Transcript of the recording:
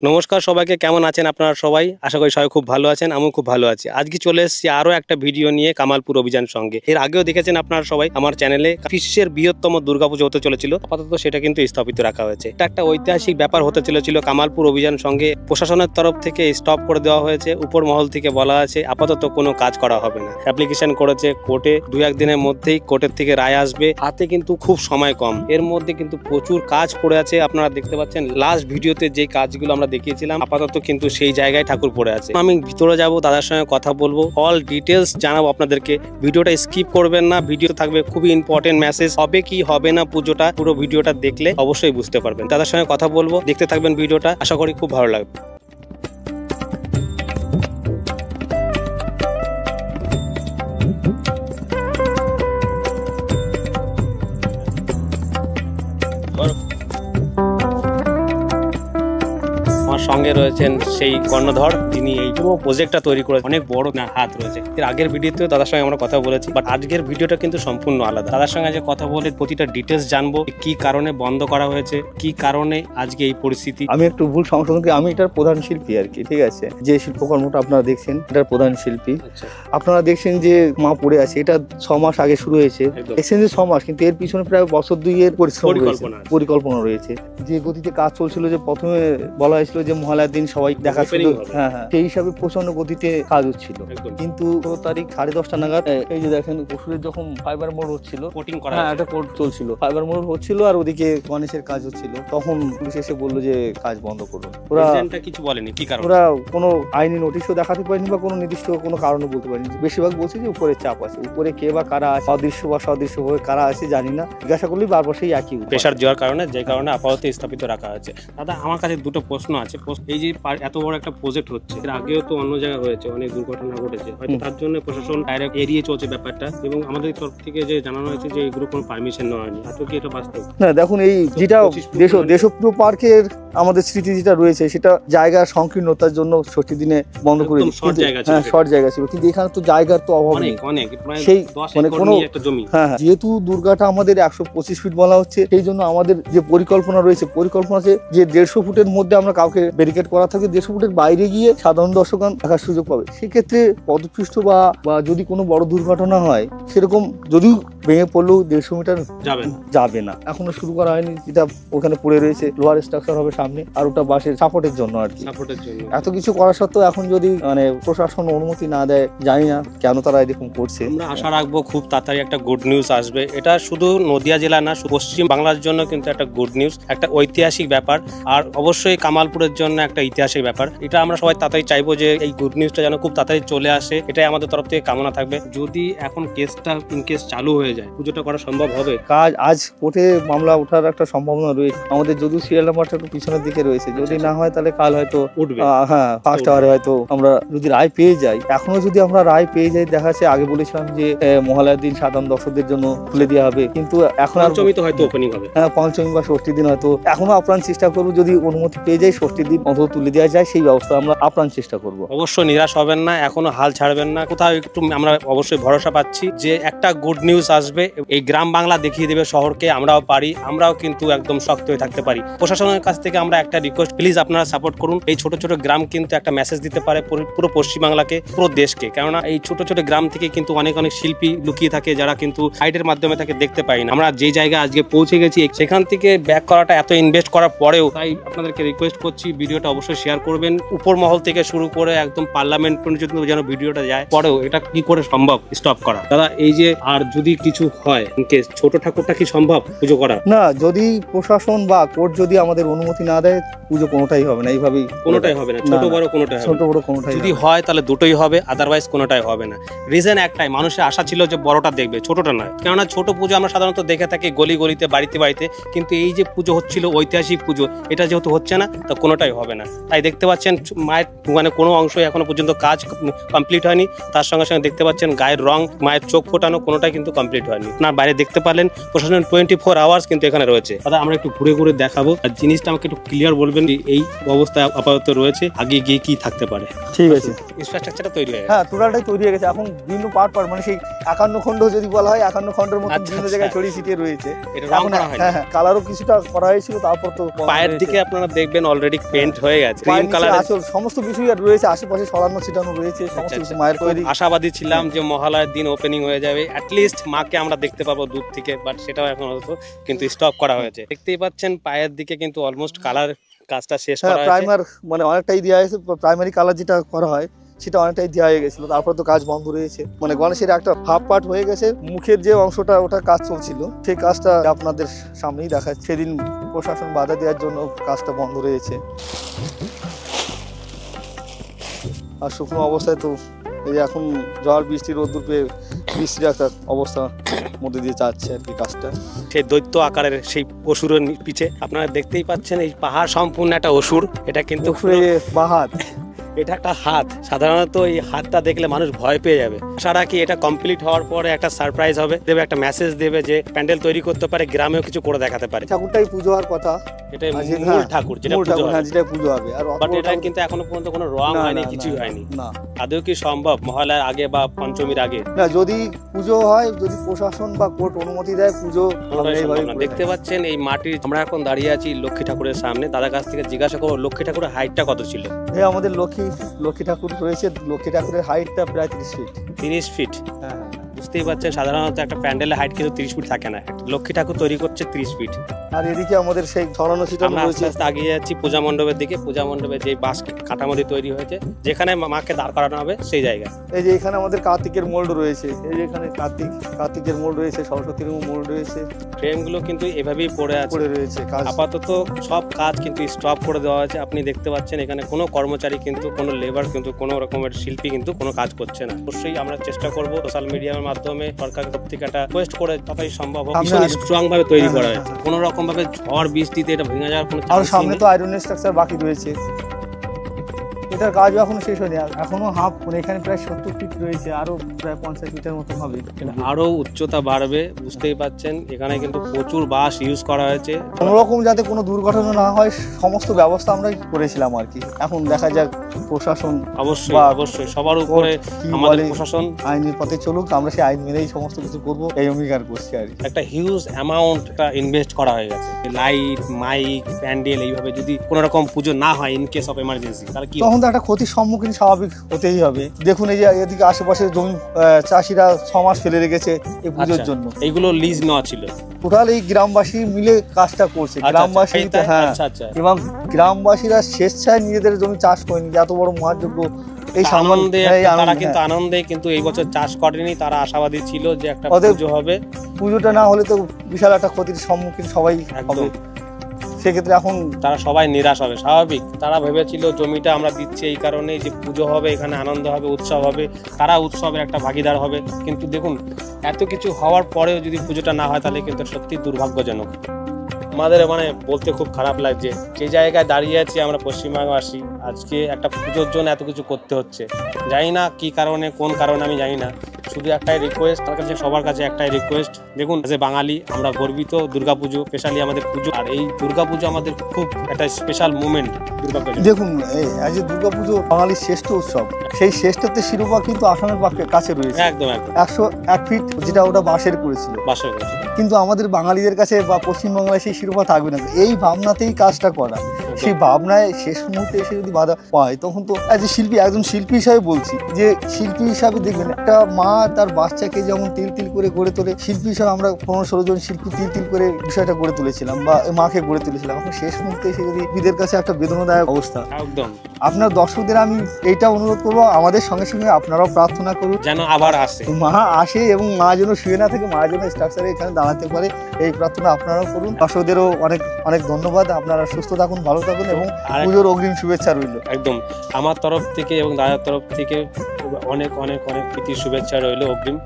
নমস্কার সবাইকে, কেমন আছেন আপনারা সবাই? আশা করি সবাই খুব ভালো আছেন, আমিও খুব ভালো আছি। আজকে চলে এসেছি আরও একটা ভিডিও নিয়ে কামালপুর অভিযান সঙ্গে। এর আগেও দেখেছেন আপনারা সবাই আমার চ্যানেলে বিশ্বের বৃহত্তম দুর্গাপুজো হতে চলেছিল, আপাতত সেটা কিন্তু স্থগিত রাখা হয়েছে। এটা একটা ঐতিহাসিক ব্যাপার হতে চলেছিল কামালপুর অভিযান সঙ্গে, প্রশাসনের তরফ থেকে স্টপ করে দেওয়া হয়েছে। উপর মহল থেকে বলা আছে আপাতত কোনো কাজ করা হবে না। অ্যাপ্লিকেশন করেছে কোর্টে, 2-1 দিনের মধ্যেই কোর্টের থেকে রায় আসবে। হাতে কিন্তু খুব সময় কম, এর মধ্যে কিন্তু প্রচুর কাজ পড়ে আছে। আপনারা দেখতে পাচ্ছেন লাস্ট ভিডিওতে যে কাজগুলো আমরা দেখিয়েছিলাম, আপাতত কিন্তু সেই জায়গায় ঠাকুর পড়ে আছে। আমি ভিতরে যাব, দাদার সঙ্গে কথা বলবো, অল ডিটেলস জানাবো আপনাদেরকে। ভিডিওটা স্কিপ করবেন না, ভিডিও থাকবে খুবই ইম্পর্টেন্ট মেসেজ। হবে কি হবে না পুজোটা, পুরো ভিডিওটা দেখলে অবশ্যই বুঝতে পারবেন। দাদার সঙ্গে কথা বলবো, দেখতে থাকবেন ভিডিওটা, আশা করি খুব ভালো লাগবে। সঙ্গে রয়েছেন সেই কর্ণধর, তিনি এই পুরো প্রজেক্টটা তৈরি করে অনেক বড় হাত রয়েছে। এর আগের ভিডিওতেও দাদার সঙ্গে আমরা কথা বলেছি, বাট আজকের ভিডিওটা কিন্তু সম্পূর্ণ আলাদা। দাদার সঙ্গে যে কথা বলে প্রতিটা ডিটেলস জানবো, কি কারণে বন্ধ করা হয়েছে, কি কারণে আজকে এই পরিস্থিতি। আমি একটু ভুল সংশোধন করি, আমি এটার প্রধান শিল্পী আর কি, ঠিক আছে। যে শিল্পকর্মটা আপনারা দেখছেন এটার প্রধান শিল্পী। আপনারা দেখছেন যে মা পড়ে আছে, এটা 6 মাস আগে শুরু হয়েছে। দেখছেন যে 6 মাস, কিন্তু এর পিছনে প্রায় বছর 2-এর পরিকল্পনা রয়েছে। যে গতিতে কাজ চলছিল, যে প্রথমে বলা হয়েছিল যে মহালয়ার দিন সবাই দেখা শুরু, হ্যাঁ, সেই হিসাবে প্রচন্ড গতিতে কাজ হচ্ছিল। কিন্তু 16 তারিখ 10:30 নাগাদ এই যে দেখেন ওষুধের যখন ফাইবার মোড় হচ্ছিল, হ্যাঁ, একটা কোর্ট চলছিল, ফাইবার মোড় হচ্ছিল আর ওদিকে গণেশের কাজ হচ্ছিল। তখন পুলিশ এসে বললো যে কাজ বন্ধ করুন। ওরা কিছু বলেনি কি কারণ, ওরা কোনো আইনি নোটিশও দেখাতে পারেনি বা কোনো নির্দিষ্ট কোনো কারণও বলতে পারেনি। বেশিরভাগ বলছে যে উপরে চাপ আছে, উপরে কে বা কারা আছে, অদৃশ্য বা সদৃশ্য হয়ে কারা আছে জানি না। জিজ্ঞাসা করলেই বারবার সেই একই প্রেশার দেওয়ার কারণে, যে কারণে আপাতত স্থাপিত রাখা হয়েছে। দাদা, আমার কাছে দুটো প্রশ্ন আছে। এই যে এত বড় একটা প্রজেক্ট হচ্ছে, এর আগেও তো অন্য জায়গায় হয়েছে, অনেক দুর্ঘটনা ঘটেছে, হয়তো তার জন্য প্রশাসন ডাইরেক্ট এড়িয়ে চলছে ব্যাপারটা, এবং আমাদের তরফ থেকে যে জানানো হয়েছে যে এগুলো কোনো পারমিশন নেওয়া হয়নি। এত কি এটা বাস্তব? না, দেখুন, এই যেটা দেশপ্রিয় পার্কের আমাদের স্মৃতি যেটা রয়েছে, সেটা জায়গার সংকীর্ণতার জন্য 60 দিনে বন্ধ করে দিয়েছে। হ্যাঁ, শর্ট জায়গা ছিল, কিন্তু এখানে তো জায়গার তো অভাব নেই। সেই মানে কোনো, হ্যাঁ, যেহেতু দুর্গাটা আমাদের 125 ফিট বলা হচ্ছে, সেই জন্য আমাদের যে পরিকল্পনা রয়েছে, পরিকল্পনা আছে যে 150 ফুটের মধ্যে আমরা কাউকে ব্যারিকেড করা থাকে, 150 ফুটের বাইরে গিয়ে সাধারণ দর্শকগণ দেখার সুযোগ পাবে। সেক্ষেত্রে পদপৃষ্ঠ বা যদি কোনো বড় দুর্ঘটনা হয়, সেরকম যদিও ভেঙে পড়লেও 150 মিটার যাবে না। এখনো শুরু করা হয়নি, যেটা ওখানে পড়ে রয়েছে লোহার স্ট্রাকচার হবে সামনে, আর ওটা বাঁশের সাপোর্টের জন্য আর কি। এত কিছু করা সত্ত্বেও এখন যদি মানে প্রশাসন অনুমতি না দেয়, জানি না কেন তারা এরকম করছে। আমরা আশা রাখবো খুব তাড়াতাড়ি একটা গুড নিউজ আসবে। এটা শুধু নদিয়া জেলা না, পশ্চিম বাংলার জন্য কিন্তু একটা গুড নিউজ, একটা ঐতিহাসিক ব্যাপার, আর অবশ্যই কামালপুরের জন্য একটা ইতিহাসের ব্যাপার। এটা আমরা সবাই তাড়াতাড়ি চাইবো যে এই গুড নিউজটা যেন খুব তাড়াতাড়ি চলে আসে, এটাই আমাদের তরফ থেকে কামনা থাকবে। যদি এখন কেসটা ইনকেস চালু হয়ে যায়, পুজোটা করা সম্ভব হবে? কাজ আজ কোর্টে মামলা ওঠার একটা সম্ভাবনা রয়েছে আমাদের, যদিও সিরিয়াল নাম্বারটা একটু পিছনের দিকে রয়েছে। যদি না হয় তাহলে কাল হয়তো উঠবে, হ্যাঁ, ফার্স্ট আওয়ারে হয়তো আমরা যদি রায় পেয়ে যাই। এখনো যদি আমরা রায় পেয়ে যাই, দেখা যাচ্ছে আগে বলেছিলাম যে মহালয়ার দিন সাধারণ দর্শকদের জন্য খুলে দেওয়া হবে, কিন্তু এখন পঞ্চমী তো হয়তো ওপেনিং হবে, হ্যাঁ, পঞ্চমী বা ষষ্ঠীর দিন হয়তো। এখনো আপ্রাণ চেষ্টা করবো, যদি অনুমতি পেয়ে যাই ষষ্ঠীর দিন অন্তত তুলে দেওয়া যায়, সেই ব্যবস্থা আমরা আপ্রাণ চেষ্টা করবো। অবশ্যই নিরাশ হবেন না, এখনো হাল ছাড়বেন না। কোথাও একটু আমরা অবশ্যই ভরসা পাচ্ছি যে একটা গুড নিউজ আসবে। এই গ্রাম বাংলা দেখিয়ে দেবে শহরকে, আমরাও পারি, আমরাও কিন্তু একদম শক্ত হয়ে থাকতে পারি। প্রশাসনের কাছ থেকে আমরা একটা রিকোয়েস্ট, প্লিজ আপনারা সাপোর্ট করুন। এই ছোট ছোট গ্রাম কিন্তু একটা মেসেজ দিতে পারে পুরো পশ্চিমবাংলাকে, পুরো দেশকে। কেননা এই ছোট ছোট গ্রাম থেকে কিন্তু অনেক শিল্পী লুকিয়ে থাকে, যারা কিন্তু সাইটের মাধ্যমে তাকে দেখতে পাই না। আমরা যে জায়গায় আজকে পৌঁছে গেছি, সেখান থেকে ব্যাক করাটা, এত ইনভেস্ট করার পরেও, তাই আপনাদেরকে রিকোয়েস্ট করছি ভিডিওটা অবশ্যই শেয়ার করবেন। উপর মহল থেকে শুরু করে একদম পার্লামেন্ট পর্যন্ত যেন ভিডিওটা যায়। পরেও এটা কি করে সম্ভব স্টপ করা? দাদা, এই যে আর যদি কিছু হয়, ছোট ঠাকুরটা কি সম্ভব পুজো করা? না, যদি প্রশাসন বা কোর্ট যদি আমাদের অনুমতি না দেয়, পুজো কোনোটাই হবে না। এইভাবেই কোনোটাই হবে না, ছোট বড় কোনোটাই, ছোট বড় কোনোটাই। যদি হয় তাহলে দুটোই হবে, আদারওয়াইজ কোনোটাই হবে না। রিজন একটাই, মানুষের আশা ছিল যে বড়টা দেখবে, ছোটটা নয়। কেননা ছোট পুজো আমরা সাধারণত দেখে থাকি গলি গলিতে, বাড়িতে বাড়িতে, কিন্তু এই যে পুজো হচ্ছিল ঐতিহাসিক পুজো, এটা যেহেতু হচ্ছে না, তা কোনোটাই হবে না। তাই দেখতে পাচ্ছেন মায়ের মানে কোনো অংশই এখনো পর্যন্ত কাজ কমপ্লিট হয়নি। তার সঙ্গে সঙ্গে দেখতে পাচ্ছেন গায়ের রং, মায়ের চোখ ফোটানো, কোনোটাই কিন্তু কমপ্লিট হয়নি। আপনার বাইরে দেখতে পারলেন প্রশাসন 24 আওয়ার্স কিন্তু এখানে রয়েছে। দাদা, আমরা একটু ঘুরে ঘুরে দেখাবো, আর জিনিসটা আমাকে একটু ক্লিয়ার বলবেন এই অবস্থা আপাতত রয়েছে, আগে গিয়ে কি থাকতে পারে। ঠিক আছে, ইনফ্রাস্ট্রাকচারটা তৈরি হয়ে গেছে। হ্যাঁ টোটালটাই তৈরি হয়ে গেছে, এখন বিভিন্ন পার্ট মানে সেই 51 খণ্ড যদি বলা হয় 51 খণ্ডের মতো বিভিন্ন জায়গায় ছড়িয়ে ছিটিয়ে রয়েছে। এটা রং করা হয়, হ্যাঁ কালারও কিছুটা করা হয়েছিল, তারপর তো পায়ের দিকে আপনারা দেখবেন অলরেডি পেইন্ট হয়ে গেছে, ক্রিম কালার আসল সমস্ত কিছুই রয়েছে, আশেপাশে ছড়ানো ছিটানো রয়েছে সমস্ত কিছু মায়ের তৈরি। আশাবাদী ছিলাম যে মহালয়ার দিন ওপেনিং হয়ে যাবে, অ্যাটলিস্ট মাকে আমরা দেখতে পাবো দূর থেকে, বাট সেটাও এখন হতো কিন্তু স্টপ করা হয়েছে। দেখতেই পাচ্ছেন পায়ের দিকে কিন্তু অলমোস্ট কালার কাজটা শেষ করা হয়েছে। প্রাইমার মানে অনেকটাই দেওয়া হয়েছে, প্রাইমারি কালার যেটা করা হয় সেটা অনেকটাই দেওয়া হয়ে গেছিল, তারপর তো কাজ বন্ধ রয়েছে। মানে গণেশের একটা হাফ পার্ট হয়ে গেছে, মুখের যে অংশটা ওটা কাজ চলছিল, সেই কাজটা আপনাদের সামনেই দেখাচ্ছে। সেদিন প্রশাসন বাধা দেওয়ার জন্য কাজটা বন্ধ রয়েছে। আর শুকনো অবস্থায় তো এই যে এখন ঝড় বৃষ্টি রোদ্দুর পেয়ে বৃষ্টির একটা অবস্থার মধ্যে দিয়ে যাচ্ছে আর কি কাজটা। সেই দৈত্য আকারের সেই অসুরের পিছে আপনারা দেখতেই পাচ্ছেন এই পাহাড় সম্পূর্ণ একটা অসুর। এটা কিন্তু বাহাত, এটা একটা হাত, সাধারণত এই হাতটা দেখলে মানুষ ভয় পেয়ে যাবে। সারা কি এটা কমপ্লিট হওয়ার পরে একটা সারপ্রাইজ হবে, দেবে একটা মেসেজ দেবে যে প্যান্ডেল তৈরি করতে পারে, গ্রামেও কিছু করে দেখাতে পারে। ঠাকুরটাই পুজো হওয়ার কথা, এটাই মূল ঠাকুর যেটা পুজো হবে। আর বাট এটা কিন্তু এখনো পর্যন্ত কোনো রং হয়নি, কিছুই হয়নি। না আদৌ কি সম্ভব মহালয়ার আগে বা পঞ্চমীর আগে? না, যদি পুজো হয়, যদি প্রশাসন বা কোর্ট অনুমতি দেয়, পুজো দেখতে পাচ্ছেন এই মাটির। আমরা এখন দাঁড়িয়ে আছি লক্ষ্মী ঠাকুরের সামনে। দাদার কাছ থেকে জিজ্ঞাসা করবো লক্ষ্মী ঠাকুরের হাইটটা কত ছিল? আমাদের লক্ষ্মী ঠাকুর রয়েছে, লক্ষ্মী ঠাকুরের হাইটটা প্রায় 30 ফিট। 30 ফিট? হ্যাঁ, বুঝতেই পারছেন সাধারণত একটা প্যান্ডেলের হাইট কিন্তু 30 ফিট থাকে না, লক্ষ্মী ঠাকুর তৈরি করছে 30 ফিট। আর এদিকে আমাদের সেই ছড়ানো ছিটানো রয়েছে। আস্তে আস্তে আগিয়ে যাচ্ছি পূজা মণ্ডপের দিকে। পূজা মণ্ডপে যে বাস কাঠামোটি তৈরি হয়েছে, যেখানে মাকে দাঁড় করানো হবে সেই জায়গা। এই যে এখানে আমাদের কার্তিকের মোল্ড রয়েছে, এই যে এখানে কার্তিকের মোল্ড রয়েছে, সরস্বতীর মোল্ড রয়েছে। ফ্রেমগুলো কিন্তু এভাবেই পড়ে রয়েছে। আপাতত সব কাজ কিন্তু স্টপ করে দেওয়া হয়েছে। আপনি দেখতে পাচ্ছেন এখানে কোনো কর্মচারী কিন্তু, কোনো লেবার কিন্তু, কোনো রকমের শিল্পী কিন্তু কোনো কাজ করছে না। অবশ্যই আমরা চেষ্টা করব সোশ্যাল মিডিয়ার মাধ্যমে সরকারের তরফ থেকে একটা রিকোয়েস্ট করে যতই সম্ভব স্ট্রং ভাবে তৈরি করা হয়, কোনো রকম ভাবে ঝড় বৃষ্টিতে এটা ভেঙে যাওয়ার কোনো চান্স নেই। সামনে তো আয়রন স্ট্রাকচার বাকি রয়েছে, এটার কাজ এখনো শেষ হয়নি, এখনো হাফ, এখানে প্রায় 70 ফিট রয়েছে, আরো প্রায় 50 ফিটের মতো হবে। আরো উচ্চতা বাড়বে, বুঝতেই পাচ্ছেন। এখানে কিন্তু প্রচুর বাঁশ ইউজ করা হয়েছে, কোনো রকম যাতে কোনো দুর্ঘটনা না হয় সমস্ত ব্যবস্থা আমরা করেছিলাম আর কি। এখন দেখা যাক প্রশাসন, অবশ্যই সবার উপরে আমাদের প্রশাসন আইনের পথে চলুক, আমরা সেই আইন মেনেই সমস্ত কিছু করবো, এই অঙ্গীকার করছি আর কি। একটা হিউজ অ্যামাউন্ট ইনভেস্ট করা হয়ে গেছে, লাইট, মাইক, প্যান্ডেল, এইভাবে যদি কোনো রকম পুজো না হয় ইন কেস অফ এমার্জেন্সি, তাহলে কি একটা ক্ষতির সম্মুখীন স্বাভাবিক হতেই হবে। দেখুন এই যে এদিকে আশেপাশে জমি চাষিরা 6 মাস ফেলে রেখেছে এই পুজোর জন্য, এইগুলো লিজ নেওয়া ছিল। টোটাল এই গ্রামবাসী মিলে কাজটা করছে, গ্রামবাসী। হ্যাঁ, এবং গ্রামবাসীরা স্বেচ্ছায় নিজেদের জমি চাষ করেনি, এত বড় মহাযজ্ঞ এই আনন্দে তারা কিন্তু আনন্দে কিন্তু এই বছর চাষ করেনি। তারা আশাবাদী ছিল যে একটা পুজো হবে, পুজোটা না হলে তো বিশাল একটা ক্ষতির সম্মুখীন সবাই হবে। সেক্ষেত্রে এখন তারা সবাই নিরাশ হবে, স্বাভাবিক। তারা ভেবেছিল জমিটা আমরা দিচ্ছি এই কারণে যে পুজো হবে, এখানে আনন্দ হবে, উৎসব হবে, তারা উৎসবের একটা ভাগিদার হবে। কিন্তু দেখুন এত কিছু হওয়ার পরেও যদি পুজোটা না হয় তাহলে কিন্তু সত্যি দুর্ভাগ্যজনক। আমাদের বলতে খুব খারাপ লাগছে, যে জায়গায় দাঁড়িয়ে আছি আমরা পশ্চিমবঙ্গবাসী, আজকে একটা পুজোর জন্য এত কিছু করতে হচ্ছে। জানি না কি কারণে, কোন কারণে আমি জানি না। শুধু একটাই রিকোয়েস্ট, তার কাছে সবার কাছে একটাই রিকোয়েস্ট, দেখুন যে বাঙালি আমরা গর্বিত দুর্গাপুজো, স্পেশালি আমাদের পুজো, আর এই দুর্গাপুজো আমাদের খুব একটা স্পেশাল মুভমেন্ট। দেখুন এই যে দুর্গাপুজো বাঙালির শ্রেষ্ঠ উৎসব, সেই শ্রেষ্ঠত্বের শিরোপা কিন্তু আসামের কাছে রয়েছে। একদম 101 ফিট, যেটা ওটা বাঁশের করেছিল। কিন্তু আমাদের বাঙালিদের কাছে বা পশ্চিমবাংলায় সেই শিরোপা থাকবে না। এই ভাবনাতেই কাজটা করা, সেই ভাবনায় শেষ মুহূর্তে এসে যদি বাধা পায়, তখন তো একজন শিল্পী হিসাবে বলছি, যে শিল্পী হিসাবে দেখবেন একটা মা তার বাচ্চাকে যেমন তিল তিল করে গড়ে তোলে, শিল্পী হিসাবে আমরা 15-16 জন শিল্পী তিল তিল করে বিষয়টা গড়ে তুলেছিলাম বা মাকে গড়ে তুলেছিলাম। এখন শেষ মুহূর্তে এসে যদি বিদের কাছে একটা বেদনাদায়ক অবস্থা। একদম আপনার দর্শকদের আমি এইটা অনুরোধ করবো, আমাদের সঙ্গে সঙ্গে আপনারাও প্রার্থনা করুন যেন আবার মা আসে এবং মা যেন শুয়ে না থাকে, মা যেন স্ট্রাকচারে এখানে দাঁড়াতে পারে, এই প্রার্থনা আপনারাও করুন। দর্শকদেরও অনেক অনেক ধন্যবাদ। আপনারা সুস্থ থাকুন, ভালো থাকুন এবং পুজোর অগ্রিম শুভেচ্ছা রইল। একদম আমার তরফ থেকে এবং দাদার তরফ থেকে অনেক অনেক অনেক প্রীতি শুভেচ্ছা রইল অগ্রিম।